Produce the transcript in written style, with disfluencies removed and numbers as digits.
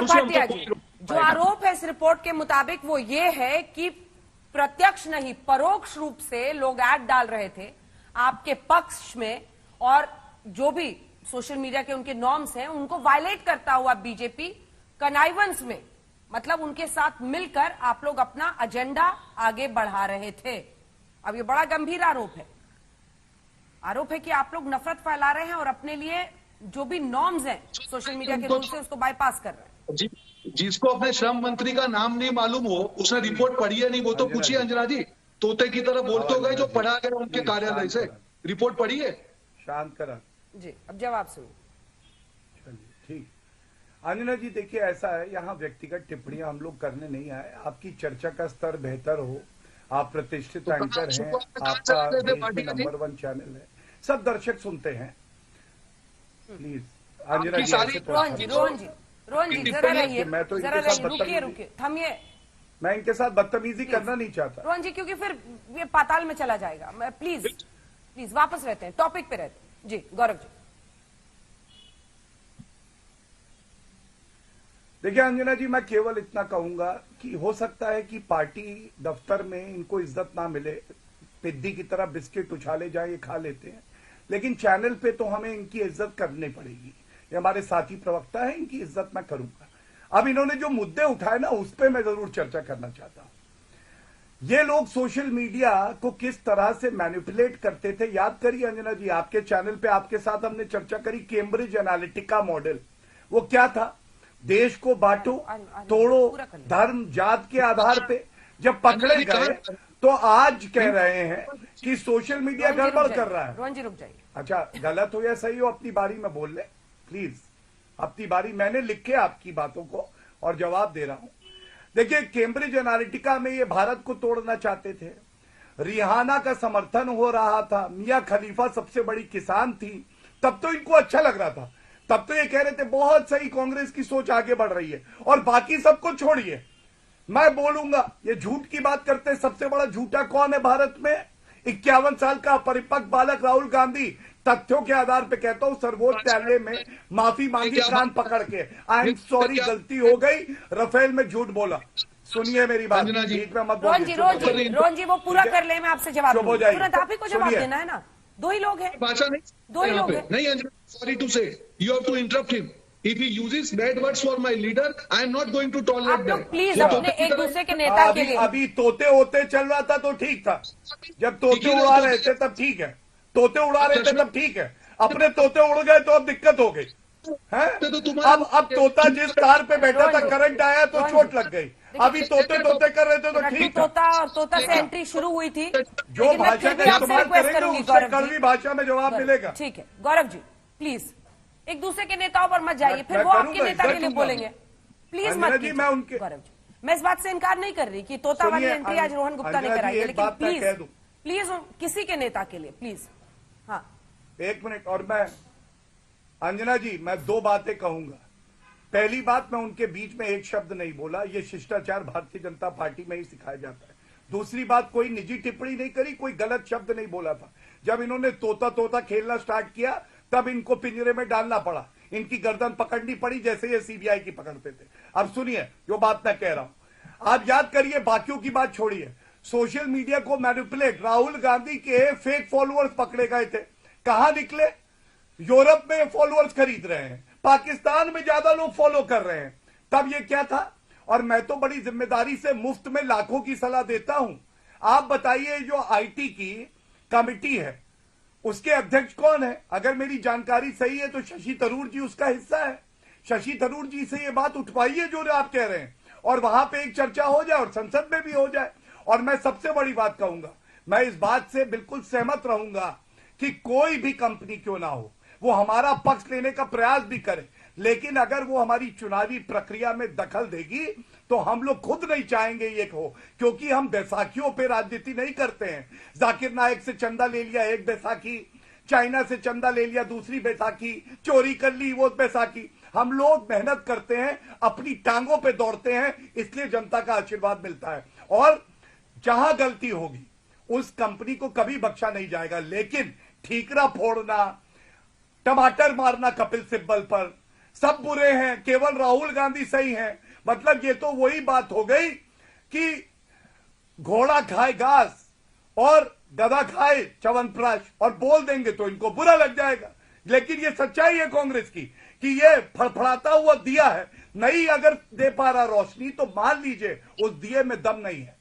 भाटिया जी, जो आरोप है इस रिपोर्ट के मुताबिक वो ये है कि प्रत्यक्ष नहीं परोक्ष रूप से लोग ऐड डाल रहे थे आपके पक्ष में, और जो भी सोशल मीडिया के उनके नॉर्म्स हैं उनको वायलेट करता हुआ बीजेपी कनाइवेंस में, मतलब उनके साथ मिलकर आप लोग अपना एजेंडा आगे बढ़ा रहे थे। अब ये बड़ा गंभीर आरोप है कि आप लोग नफरत फैला रहे हैं और अपने लिए जो भी नॉर्म्स हैं सोशल मीडिया के रूल्स से उसको बाईपास कर रहे हैं। जिसको अपने श्रम मंत्री का नाम नहीं मालूम हो, उसने रिपोर्ट पढ़ी है नहीं, वो तो पूछिए अंजना जी। तोते की तरह बोलते हो गए जो पढ़ा गया उनके कार्यालय से, रिपोर्ट पढ़ी है। शांत करा जी, अब जवाब सुनिए। चलिए ठीक। अंजना जी देखिए, ऐसा है, यहाँ व्यक्तिगत टिप्पणियां हम लोग करने नहीं आए। आपकी चर्चा का स्तर बेहतर हो, आप प्रतिष्ठित एंकर हैं, आपका देश में नंबर 1 चैनल है, सब दर्शक सुनते हैं। प्लीज अंजना जी, रोहन जी जरा रहिए, रुकिए, थमिए। मैं इनके साथ बदतमीजी करना नहीं चाहता रोहन जी, क्योंकि फिर ये पाताल में चला जाएगा। प्लीज वापस रहते हैं, टॉपिक पे रहते हैं। जी गौरव जी। देखिए अंजना जी, मैं केवल इतना कहूंगा कि हो सकता है कि पार्टी दफ्तर में इनको इज्जत ना मिले, पिद्दी की तरह बिस्किट उछाले जाए, ये खा लेते हैं, लेकिन चैनल पे तो हमें इनकी इज्जत करनी पड़ेगी। ये हमारे साथी प्रवक्ता है, इनकी इज्जत मैं करूंगा। अब इन्होंने जो मुद्दे उठाए ना, उस पर मैं जरूर चर्चा करना चाहता हूं। ये लोग सोशल मीडिया को किस तरह से मैनिपुलेट करते थे, याद करिए अंजना जी, आपके चैनल पे आपके साथ हमने चर्चा करी कैम्ब्रिज एनालिटिका मॉडल। वो क्या था? देश को बांटो, तोड़ो, धर्म जात के आधार पे। जब पकड़े गए तो आज कह रहे हैं कि सोशल मीडिया गड़बड़ कर रहा है। रोहन जी रुक जाइए। अच्छा, गलत हो या सही हो अपनी बारी में बोल ले प्लीज, अपनी बारी। मैंने लिखे आपकी बातों को और जवाब दे रहा हूं। देखिए, कैम्ब्रिज एनालिटिका में ये भारत को तोड़ना चाहते थे, रिहाना का समर्थन हो रहा था, मियां खलीफा सबसे बड़ी किसान थी, तब तो इनको अच्छा लग रहा था, तब तो ये कह रहे थे बहुत सही, कांग्रेस की सोच आगे बढ़ रही है। और बाकी सबको छोड़िए, मैं बोलूंगा ये झूठ की बात करते हैं। सबसे बड़ा झूठा कौन है भारत में? 51 साल का परिपक्व बालक राहुल गांधी। तथ्यों के आधार पे कहता हूं, सर्वोच्च न्यायालय में माफी मांगी कान पकड़ के, आई एम सॉरी, गलती हो गई, रफेल में झूठ बोला। सुनिए मेरी बात, बीच में मत बोलिए। रोहन जी वो पूरा कर ले, मैं आपसे जवाब दूंगा। तुरंत आप ही को जवाब देना है ना, दो ही लोग हैं, भाषा नहीं, दो ही लोग हैं। नहीं Anjana, sorry to say, you have to interrupt him. If he uses bad words for my leader, I am not going to tolerate that. Please अपने एक दूसरे के नेता के लिए। अभी तोते होते चल रहा था तो ठीक था, जब तोते उड़ा रहे थे तब ठीक है, तोते उड़ा रहे थे तब ठीक है, अपने तोते उड़ गए तो अब दिक्कत हो गई है। अब तोता जिस तार पे बैठा था, करंट आया तो चोट लग गई। अभी तोते कर रहे थे तो ठीक था। तोता से एंट्री शुरू हुई थी। जो भाषा का इस्तेमाल करेंगे उससे कड़वी भाषा में जवाब मिलेगा। ठीक है गौरव जी, प्लीज एक दूसरे के नेताओं पर मत जाइए, फिर वो आपके नेता के लिए बोलेंगे। प्लीज मत कीजिए गौरव जी। मैं इस बात से इनकार नहीं कर रही कि तोता वाली एंट्री आज रोहन गुप्ता ने कराई है, लेकिन प्लीज किसी के नेता के लिए प्लीज। हाँ एक मिनट, और मैं अंजना जी, मैं 2 बातें कहूंगा। पहली बात, मैं उनके बीच में एक शब्द नहीं बोला, ये शिष्टाचार भारतीय जनता पार्टी में ही सिखाया जाता है। दूसरी बात, कोई निजी टिप्पणी नहीं करी, कोई गलत शब्द नहीं बोला था। जब इन्होंने तोता खेलना स्टार्ट किया तब इनको पिंजरे में डालना पड़ा, इनकी गर्दन पकड़नी पड़ी, जैसे ये सीबीआई की पकड़ते थे। अब सुनिए जो बात मैं कह रहा हूं, आप याद करिए, बाकियों की बात छोड़िए। सोशल मीडिया को मैनिपुलेट, राहुल गांधी के फेक फॉलोअर्स पकड़े गए थे, कहां निकले? यूरोप में फॉलोअर्स खरीद रहे हैं, पाकिस्तान में ज्यादा लोग फॉलो कर रहे हैं। तब ये क्या था? और मैं तो बड़ी जिम्मेदारी से मुफ्त में लाखों की सलाह देता हूं। आप बताइए, जो आईटी की कमिटी है उसके अध्यक्ष कौन है? अगर मेरी जानकारी सही है तो शशि थरूर जी उसका हिस्सा है। शशि थरूर जी से ये बात उठवाइए जो आप कह रहे हैं, और वहां पे एक चर्चा हो जाए और संसद में भी हो जाए। और मैं सबसे बड़ी बात कहूंगा, मैं इस बात से बिल्कुल सहमत रहूंगा कि कोई भी कंपनी क्यों ना हो, वो हमारा पक्ष लेने का प्रयास भी करे, लेकिन अगर वो हमारी चुनावी प्रक्रिया में दखल देगी तो हम लोग खुद नहीं चाहेंगे ये हो, क्योंकि हम बैसाखियों पे राजनीति नहीं करते हैं। जाकिर नायक से चंदा ले लिया एक बैसाखी, चाइना से चंदा ले लिया दूसरी बैसाखी, चोरी कर ली वो बैसाखी। हम लोग मेहनत करते हैं, अपनी टांगों पे दौड़ते हैं, इसलिए जनता का आशीर्वाद मिलता है। और जहां गलती होगी उस कंपनी को कभी बख्शा नहीं जाएगा, लेकिन ठीकरा फोड़ना, टमाटर मारना कपिल सिब्बल पर, सब बुरे हैं, केवल राहुल गांधी सही हैं। मतलब ये तो वही बात हो गई कि घोड़ा खाए घास और गधा खाए च्यवनप्राश, और बोल देंगे तो इनको बुरा लग जाएगा। लेकिन ये सच्चाई है कांग्रेस की कि ये फड़फड़ाता हुआ दिया है, नहीं अगर दे पा रहा रोशनी तो मान लीजिए उस दिए में दम नहीं है।